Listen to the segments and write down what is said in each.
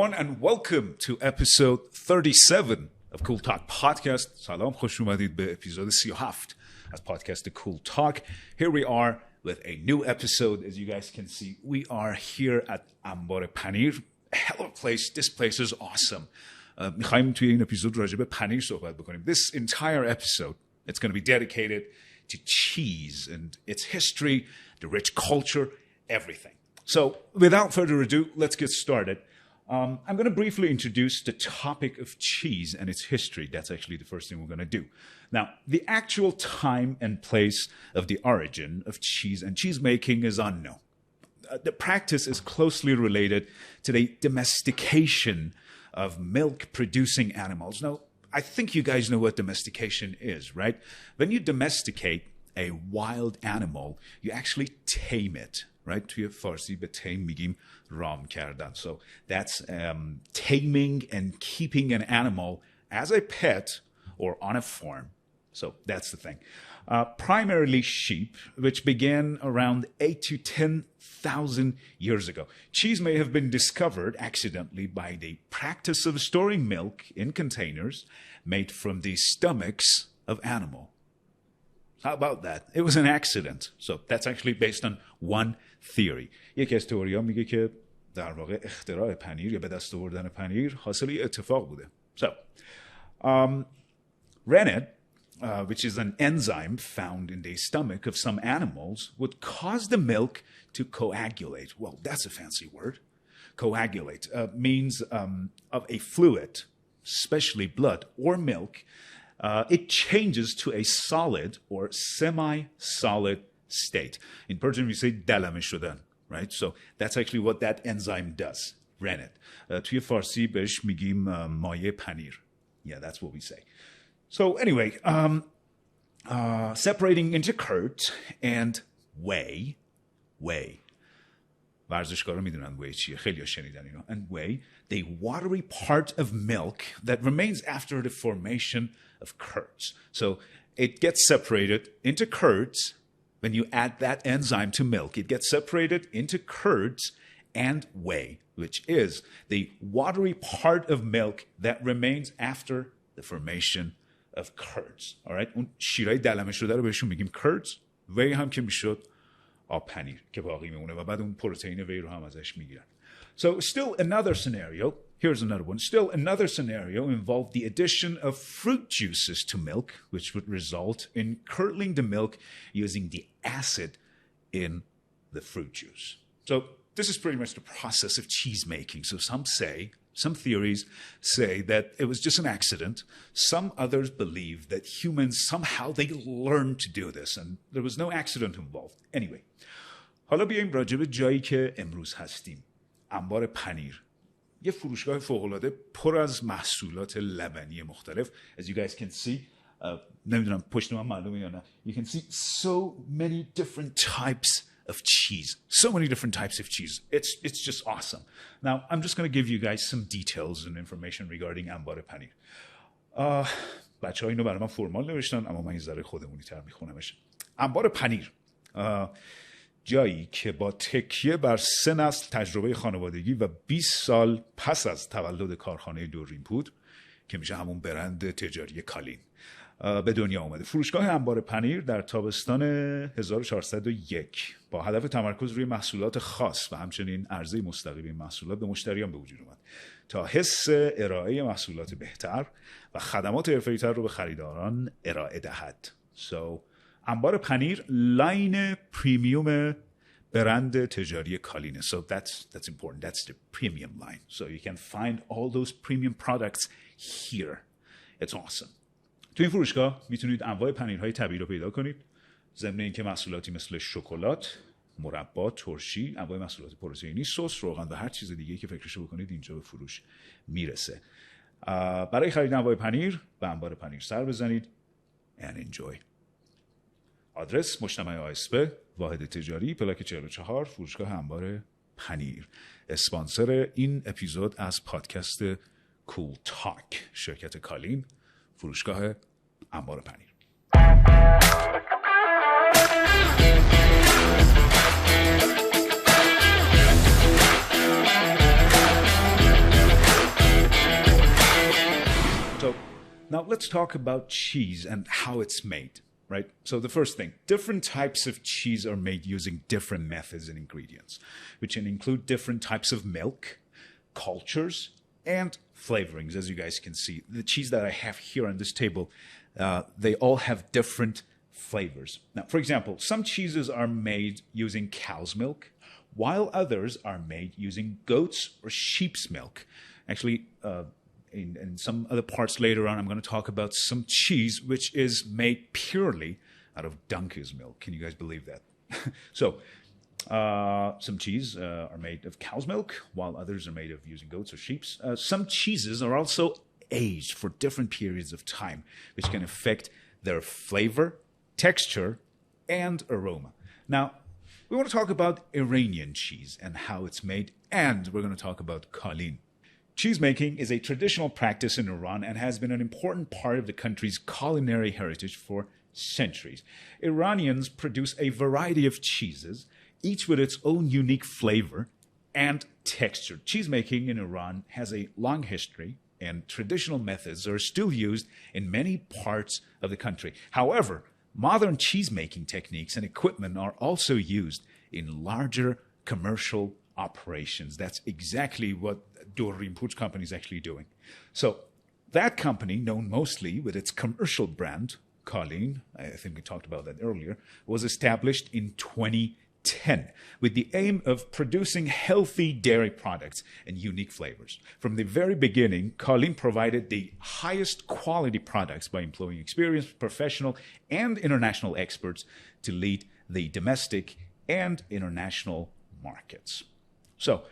everyone, and welcome to episode 37 of CoolTalk podcast. سلام، خوش اومدید به اپیزود 37 از پادکست CoolTalk. Here we are with a new episode. As you guys can see, we are here at انبارپنیر. Hell of a place. This place is awesome. میخوایم توی این اپیزود راجع به پنیر صحبت بکنیم. This entire episode, it's going to be dedicated to cheese and its history, the rich culture, everything. So, without further ado, let's get started. I'm going to briefly introduce the topic of cheese and its history. That's actually the first thing we're going to do. Now, the actual time and place of the origin of cheese and cheese making is unknown. The practice is closely related to the domestication of milk-producing animals. Now, I think you guys know what domestication is, right? When you domesticate a wild animal, you actually tame it. Right? توی فارسی به tame میگیم رام کردن. So that's taming and keeping an animal as a pet or on a farm. So that's the thing. Primarily sheep, which began around 8 to 10,000 years ago. Cheese may have been discovered accidentally by the practice of storing milk in containers made from the stomachs of animals. How about that? It was an accident. So that's actually based on one theory. یکی از تئوری‌ها میگه که در واقع اختراع پنیر یا به دست آوردن پنیر حاصل اتفاق بوده. So, rennet, which is an enzyme found in the stomach of some animals, would cause the milk to coagulate. Well, that's a fancy word. Coagulate means of a fluid, especially blood or milk. It changes to a solid or semi-solid state. In Persian, we say dalame shudan, right? So that's actually what that enzyme does, rennet. توی فارسی بهش میگیم مایه پنیر. Yeah, that's what we say. So anyway, separating into curds and whey. ورزشکارا میدونن whey چیه، خیلی ها شنیدن اینو. And whey, the watery part of milk that remains after the formation of curds. So it gets separated into curds. When you add that enzyme to milk, it gets separated into curds and whey, which is the watery part of milk that remains after the formation of curds. All right? اون شیرای دلمه شده رو بهشون میگیم curds. whey هم که میشد آب پنیر که باقی میمونه و بعد اون پروتئین وی رو هم ازش میگیرن. So still another scenario, here's another one. Still another scenario involved the addition of fruit juices to milk, which would result in curdling the milk using the acid in the fruit juice. So this is pretty much the process of cheese making. So some theories say that it was just an accident. Some others believe that humans somehow they learned to do this and there was no accident involved. Anyway, حالا بیاییم راجع به جایی که امروز هستیم. انبار پنیر. یه فروشگاه فوق‌العاده پر از محصولات لبنی مختلف. As you guys can see, نمیدونم پشت من معلومه یا نه. You can see so many different types of cheese. So many different types of cheese. It's just awesome. Now, I'm just going to give you guys some details and information regarding انبار پنیر. بچه‌ها اینو برای من فرمال نوشتن اما من این ذره خودمونی تر میخونمش. انبار پنیر. جایی که با تکیه بر 3 نسل تجربه خانوادگی و 20 سال پس از تولد کارخانه دوریمپود که میشه همون برند تجاری کالین به دنیا آمده. فروشگاه انبار پنیر در تابستان 1401 با هدف تمرکز روی محصولات خاص و همچنین عرضه مستقیم این محصولات به مشتریان به وجود اومد تا حس ارائه محصولات بهتر و خدمات حرفه‌ای‌تر رو به خریداران ارائه دهد. انبار پنیر لاین پریمیوم برند تجاری کالینه. So that's important. That's the premium line. So you can find all those premium products here. It's awesome. تو این فروشگاه میتونید انواع پنیرهای طبیعی رو پیدا کنید. ضمن اینکه محصولاتی مثل شکلات، مربا، ترشی، انواع محصولات پروتئینی، سس، روغن و هر چیز دیگه‌ای که فکرشو بکنید اینجا به فروش میرسه. برای خرید انواع پنیر به انبار پنیر سر بزنید and enjoy. آدرس مجتمع اسپانسر، واحد تجاری پلاک 44 فروشگاه انبار پنیر. اسپانسر این اپیزود از پادکست CoolTalk، شرکت کالین، فروشگاه انبار پنیر. let's talk about cheese and how it's made, right? So the first thing, different types of cheese are made using different methods and ingredients, which can include different types of milk, cultures, and flavorings. As you guys can see, the cheese that I have here on this table, they all have different flavors. Now, for example, some cheeses are made using cow's milk, while others are made using goat's or sheep's milk. Actually, in some other parts later on, I'm going to talk about some cheese which is made purely out of donkey's milk. Can you guys believe that? So, some cheese are made of cow's milk, while others are made of using goats or sheep's. Some cheeses are also aged for different periods of time, which can affect their flavor, texture, and aroma. Now, we want to talk about Iranian cheese and how it's made, and we're going to talk about Kaalin. Cheese making is a traditional practice in Iran and has been an important part of the country's culinary heritage for centuries. Iranians produce a variety of cheeses, each with its own unique flavor and texture. Cheese making in Iran has a long history, and traditional methods are still used in many parts of the country. However, modern cheese-making techniques and equipment are also used in larger commercial operations. That's exactly what Dorri Import company is actually doing. So that company, known mostly with its commercial brand, Kaalin, I think we talked about that earlier, was established in 2010 with the aim of producing healthy dairy products and unique flavors. From the very beginning, Kaalin provided the highest quality products by employing experienced professional and international experts to lead the domestic and international markets. So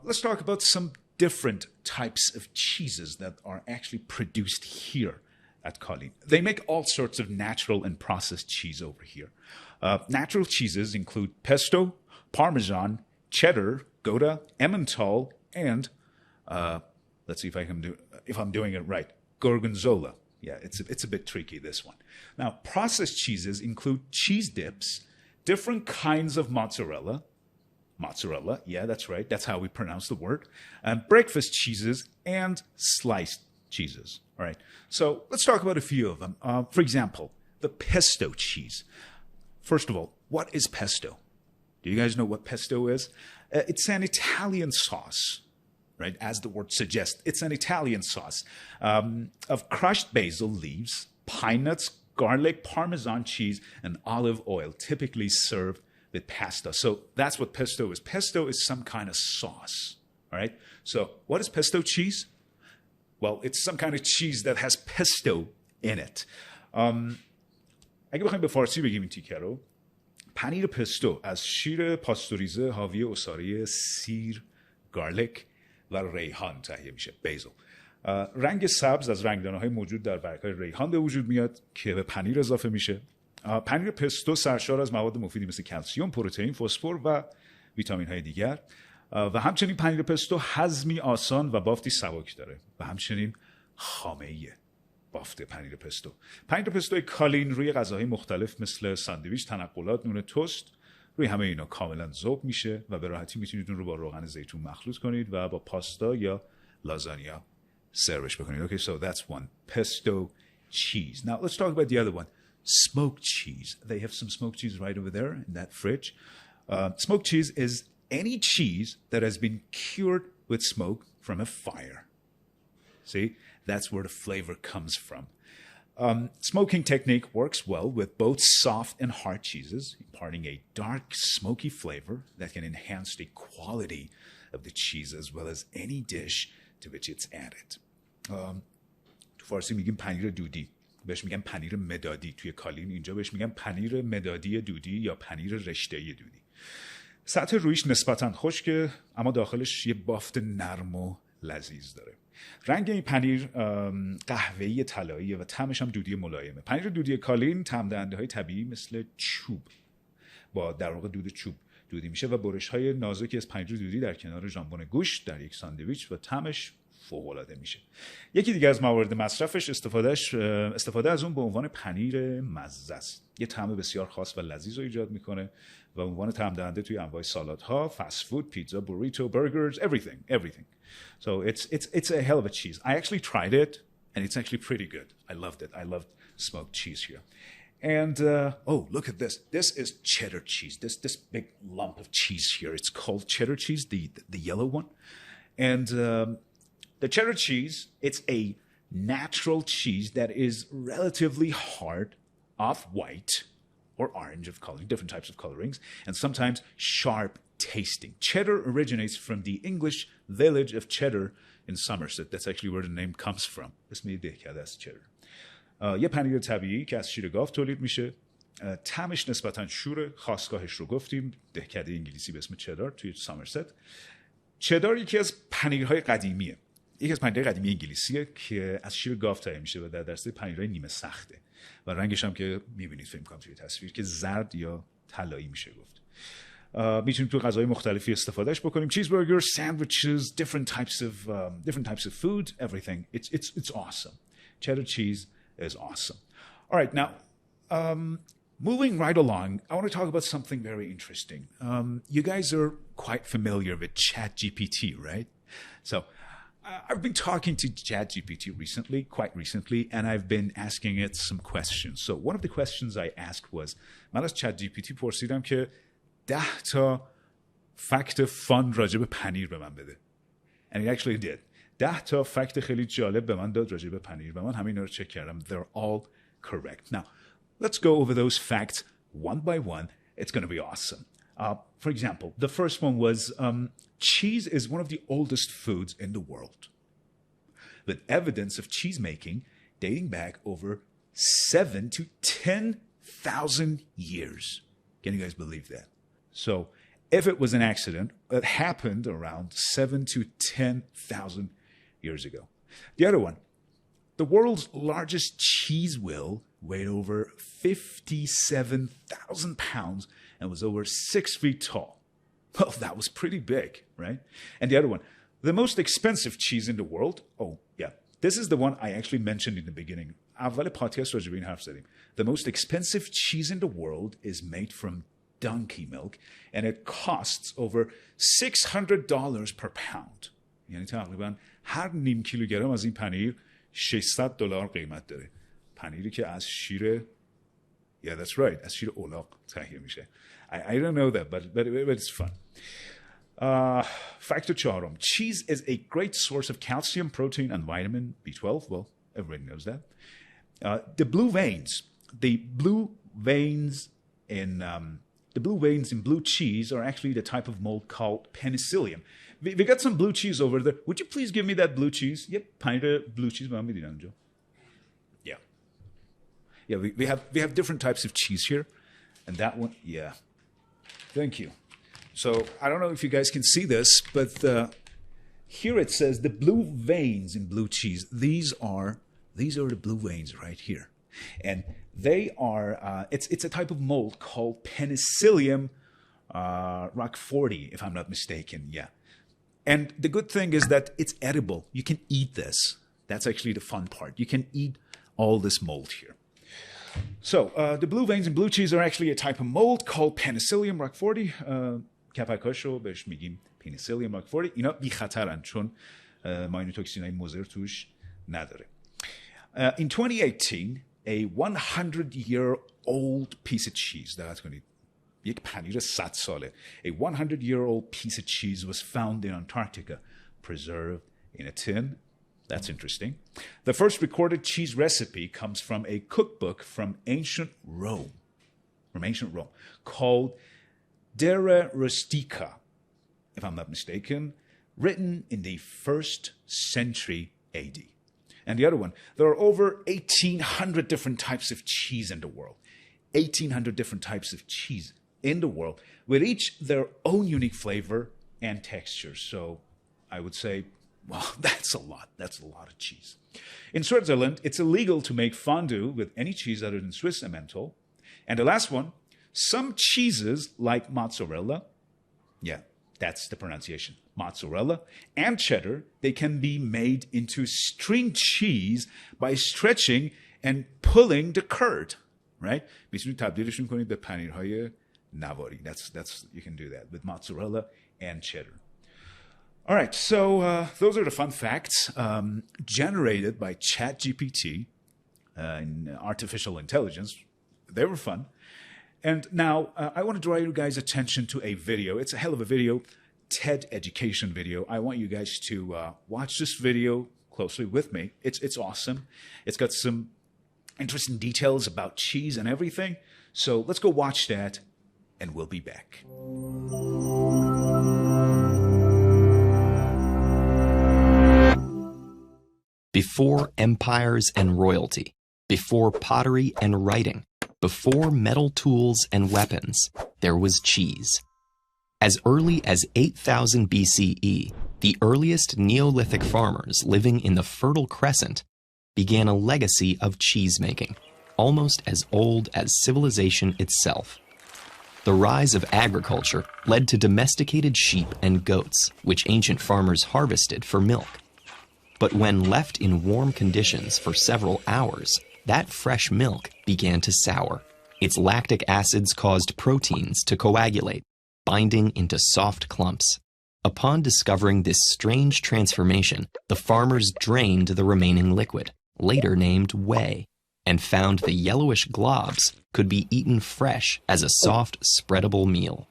let's talk about some different types of cheeses that are actually produced here at Kaalin. They make all sorts of natural and processed cheese over here. Natural cheeses include pesto, parmesan, cheddar, Gouda, Emmental, and let's see if I'm doing it right, gorgonzola. Yeah, it's a bit tricky, this one. Now, processed cheeses include cheese dips, different kinds of mozzarella, yeah, that's right, that's how we pronounce the word, breakfast cheeses, and sliced cheeses. All right, so let's talk about a few of them. For example, the pesto cheese. First of all, what is pesto? Do you guys know what pesto is? It's an Italian sauce, right? As the word suggests, it's an Italian sauce of crushed basil leaves, pine nuts, garlic, Parmesan cheese, and olive oil, typically served with pasta. So that's what pesto is. Pesto is some kind of sauce, all right? So what is pesto cheese? Well, it's some kind of cheese that has pesto in it. اگه بخوایم به فارسی بگیم این تیکه رو، پنیر پستو از شیر پاستوریزه حاوی عصاره سیر، گارلیک و ریحان تهیه میشه، بیزل. رنگ سبز از رنگدانه‌های موجود در برگ‌های ریحان به وجود میاد که به پنیر اضافه میشه. پنیر پستو سرشار از مواد مفیدی مثل کلسیم، پروتئین، فسفر و ویتامین‌های دیگر و همچنین پنیر پستو هضمی آسان و بافتی سبک داره و همچنین خامه‌ایه بافت پنیر پستو. پنیر پستو کالین روی غذاهای مختلف مثل ساندویچ، تنقلات، نون توست، روی همه اینا کاملا ذوب میشه و به راحتی میتونید اون رو با روغن زیتون مخلوط کنید و با پاستا یا لازانیا سروش بکنید. Okay, so that's one. Pesto cheese. Now let's talk about the other one. Smoked cheese. They have some smoked cheese right over there in that fridge. Smoked cheese is any cheese that has been cured with smoke from a fire. See, that's where the flavor comes from. Smoking technique works well with both soft and hard cheeses, imparting a dark, smoky flavor that can enhance the quality of the cheese as well as any dish to which it's added. تو فارسی میگیم پنیر دودی، بهش میگن پنیر مدادی. توی کالین اینجا بهش میگن پنیر مدادی دودی یا پنیر رشته‌ای دودی. سطح رویش نسبتاً خشکه، اما داخلش یه بافت نرم و لذیذ داره. رنگ این پنیر قهوه‌ای طلاییه و طعمش هم دودی ملایمه. پنیر دودی کالین طعم دهنده‌های طبیعی مثل چوب با در واقع دود چوب دودی میشه و برش‌های نازکی از پنیر دودی در کنار ژامبون گوشت در یک ساندویچ و طعمش فوق‌العاده میشه. یکی دیگه از موارد مصرفش استفاده از اون به عنوان پنیر مزه است. یه طعم بسیار خاص و لذیذ رو ایجاد میکنه و عنوان طعم دهنده توی انواع سالادها، فست فود، پیتزا، بوریتو، برگرز, everything. So it's a hell of a cheese. I actually tried it And it's actually pretty good. I loved it. I loved smoked cheese here. And, look at this. This is cheddar cheese. This big lump of cheese here. It's called cheddar cheese, the yellow one. And the cheddar cheese, it's a natural cheese that is relatively hard, off-white, or orange of coloring, different types of colorings, and sometimes sharp tasting. Cheddar originates from the English village of Cheddar in Somerset. That's actually where the name comes from. اسم دهکده است cheddar. یه پنیر طبیعی که از شیر گاو تولید میشه. طعمش نسبتاً شوره. خاستگاهش رو گفتیم، دهکده انگلیسی به اسم چدار توی سامرست. چدار یکی از پنیرهای قدیمیه. یکی از پنیرهای قدیمی انگلیسیه که از شیر گاو تهیه میشه و در دسته پنیرهای نیمه سخته. و رنگش هم که میبینید فکر کنم توی تصویر که زرد یا طلایی میشه گفت. میتونیم تو غذای مختلفی استفادهش بکنیم. cheeseburgers, sandwiches, different types of food, everything. It's awesome. Cheddar cheese is awesome. All right, now moving right along, I want to talk about something very interesting. You guys are quite familiar with ChatGPT, right? So I've been talking to ChatGPT quite recently, and I've been asking it some questions. So one of the questions I asked was, من از ChatGPT پرسیدم که 10 تا فکت فان راجع به پنیر به من بده. And it actually did. 10 تا فکت خیلی جالب به من داد راجع به پنیر و من همین رو چک کردم. They're all correct. Now, let's go over those facts one by one. It's going to be awesome. For example, the first one was cheese is one of the oldest foods in the world, with evidence of cheese making dating back over 7 to 10,000 years. Can you guys believe that? So if it was an accident, it happened around 7 to 10,000 years ago. The other one, the world's largest cheese wheel weighed over 57,000 pounds and was over 6 feet tall. Well, that was pretty big, right? And the other one, the most expensive cheese in the world. Oh, yeah. This is the one I actually mentioned in the beginning. اول پادکست راجع به این حرف زدیم. The most expensive cheese in the world is made from donkey milk and it costs over $600 per pound. یعنی تقریبا هر نیم کیلوگرم از این پنیر $600 قیمت داره. پنیری که از شیر Yeah, that's right. از شیر اولاغ تهیه میشه. I don't know that, but it's fun. Factor چهارم. Cheese is a great source of calcium, protein, and vitamin B12. Well, everybody knows that. The blue veins in blue cheese are actually the type of mold called penicillium. We got some blue cheese over there. Would you please give me that blue cheese? Yep, پنیر blue cheese. Yeah, we have different types of cheese here. And that one, yeah. Thank you. So I don't know if you guys can see this, but here it says the blue veins in blue cheese. These are the blue veins right here. And they are, it's a type of mold called Penicillium roqueforti, if I'm not mistaken, yeah. And the good thing is that it's edible. You can eat this. That's actually the fun part. You can eat all this mold here. So, the blue veins in blue cheese are actually a type of mold called Penicillium roqueforti. کپکاشو بهش میگیم Penicillium roqueforti. اینا بی خطرن چون ماینوتوکسینای مضر توش نداره. In 2018, a 100-year-old piece of cheese, دقت کنید یک پنیر 100 ساله, a 100-year-old piece of cheese was found in Antarctica, preserved in a tin. That's interesting. The first recorded cheese recipe comes from a cookbook from ancient Rome, called Dere Rustica, if I'm not mistaken, written in the 1st century AD. And the other one, there are over 1,800 different types of cheese in the world. 1,800 different types of cheese in the world, with each their own unique flavor and texture. So I would say, well, that's a lot. That's a lot of cheese. In Switzerland, it's illegal to make fondue with any cheese other than Swiss Emmental. And the last one, some cheeses like mozzarella, yeah, that's the pronunciation, mozzarella, and cheddar, they can be made into string cheese by stretching and pulling the curd, right? میتونید تبدیلشون کنید به پنیرهای نواری. That's you can do that with mozzarella and cheddar. All right, so those are the fun facts generated by ChatGPT and artificial intelligence. They were fun. And now I want to draw you guys' attention to a video. It's a hell of a video, TED education video. I want you guys to watch this video closely with me. It's awesome. It's got some interesting details about cheese and everything. So let's go watch that, and we'll be back. Before empires and royalty, before pottery and writing, before metal tools and weapons, there was cheese. As early as 8000 BCE, the earliest Neolithic farmers living in the Fertile Crescent began a legacy of cheese-making, almost as old as civilization itself. The rise of agriculture led to domesticated sheep and goats, which ancient farmers harvested for milk. But when left in warm conditions for several hours, that fresh milk began to sour. Its lactic acids caused proteins to coagulate, binding into soft clumps. Upon discovering this strange transformation, the farmers drained the remaining liquid, later named whey, and found the yellowish globs could be eaten fresh as a soft, spreadable meal.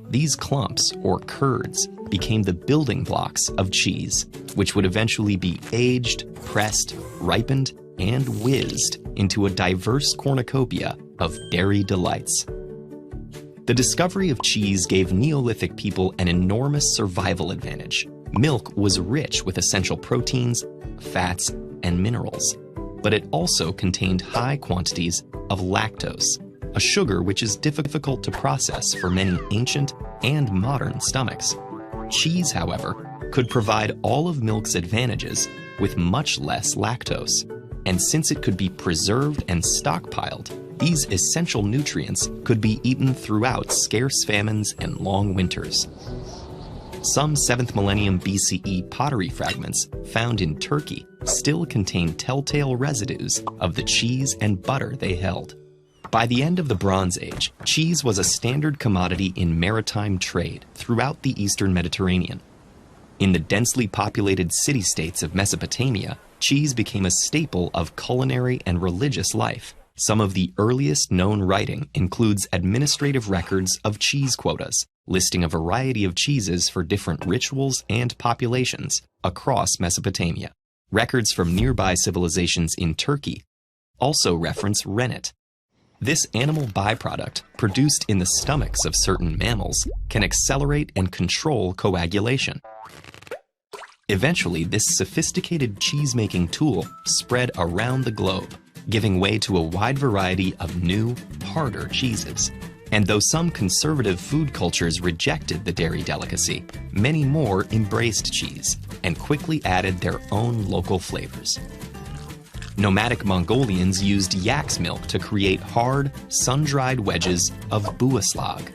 These clumps, or curds, became the building blocks of cheese, which would eventually be aged, pressed, ripened, and whizzed into a diverse cornucopia of dairy delights. The discovery of cheese gave Neolithic people an enormous survival advantage. Milk was rich with essential proteins, fats, and minerals, but it also contained high quantities of lactose, a sugar which is difficult to process for many ancient and modern stomachs. Cheese, however, could provide all of milk's advantages with much less lactose, and since it could be preserved and stockpiled, these essential nutrients could be eaten throughout scarce famines and long winters. Some 7th millennium BCE pottery fragments found in Turkey still contain telltale residues of the cheese and butter they held. By the end of the Bronze Age, cheese was a standard commodity in maritime trade throughout the eastern Mediterranean. In the densely populated city-states of Mesopotamia, cheese became a staple of culinary and religious life. Some of the earliest known writing includes administrative records of cheese quotas, listing a variety of cheeses for different rituals and populations across Mesopotamia. Records from nearby civilizations in Turkey also reference rennet. This animal byproduct, produced in the stomachs of certain mammals, can accelerate and control coagulation. Eventually, this sophisticated cheese-making tool spread around the globe, giving way to a wide variety of new, harder cheeses. And though some conservative food cultures rejected the dairy delicacy, many more embraced cheese and quickly added their own local flavors. Nomadic Mongolians used yak's milk to create hard, sun-dried wedges of buaslag.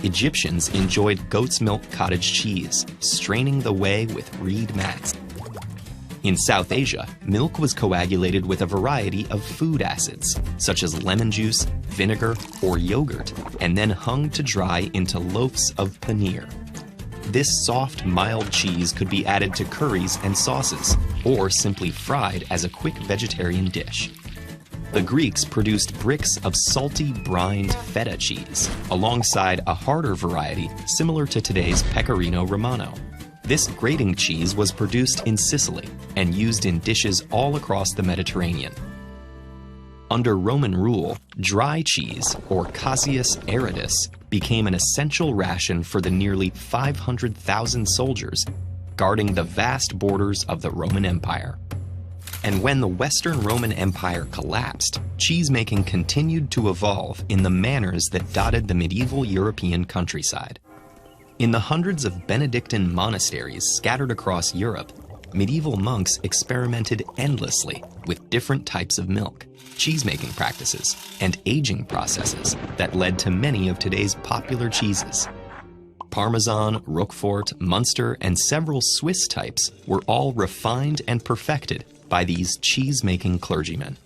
Egyptians enjoyed goat's milk cottage cheese, straining the whey with reed mats. In South Asia, milk was coagulated with a variety of food acids, such as lemon juice, vinegar, or yogurt, and then hung to dry into loaves of panir. This soft, mild cheese could be added to curries and sauces, or simply fried as a quick vegetarian dish. The Greeks produced bricks of salty, brined feta cheese, alongside a harder variety similar to today's pecorino romano. This grating cheese was produced in Sicily and used in dishes all across the Mediterranean. Under Roman rule, dry cheese, or caseus aridus, became an essential ration for the nearly 500,000 soldiers guarding the vast borders of the Roman Empire. And when the Western Roman Empire collapsed, cheesemaking continued to evolve in the manners that dotted the medieval European countryside. In the hundreds of Benedictine monasteries scattered across Europe, medieval monks experimented endlessly with different types of milk, cheesemaking practices, and aging processes that led to many of today's popular cheeses. Parmesan, Roquefort, Munster, and several Swiss types were all refined and perfected by these cheese-making clergymen.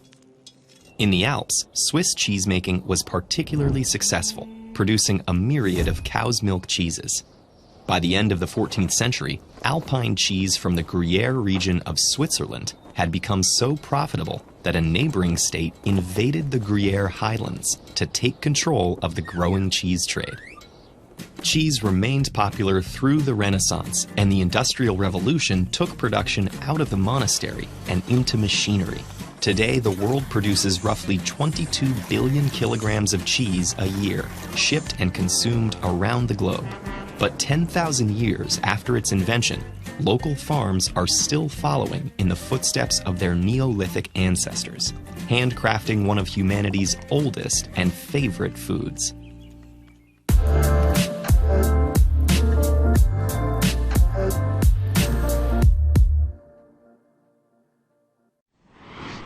In the Alps, Swiss cheesemaking was particularly successful, producing a myriad of cow's milk cheeses. By the end of the 14th century, Alpine cheese from the Gruyere region of Switzerland had become so profitable that a neighboring state invaded the Gruyere highlands to take control of the growing cheese trade. Cheese remained popular through the Renaissance, and the Industrial Revolution took production out of the monastery and into machinery. Today, the world produces roughly 22 billion kilograms of cheese a year, shipped and consumed around the globe. But 10,000 years after its invention, local farms are still following in the footsteps of their Neolithic ancestors, handcrafting one of humanity's oldest and favorite foods.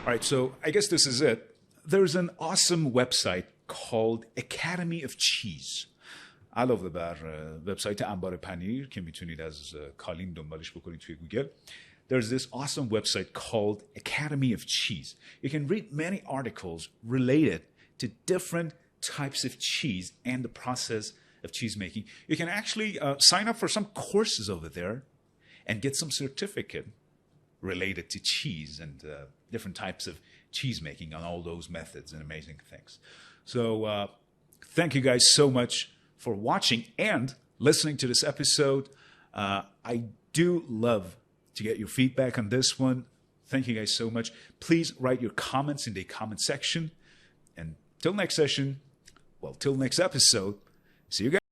All right, so I guess this is it. There's an awesome website called Academy of Cheese. علاوه بر وبسایت انبارپنیر که میتونید از کالین دنبالش بکنید توی گوگل. There's this awesome website called Academy of Cheese. You can read many articles related to different types of cheese and the process of cheese making. You can actually sign up for some courses over there and get some certificate related to cheese and different types of cheese making on all those methods and amazing things. So thank you guys so much for watching and listening to this episode. I do love to get your feedback on this one. Thank you guys so much. Please write your comments in the comment section. And till next session, well, till next episode, see you guys.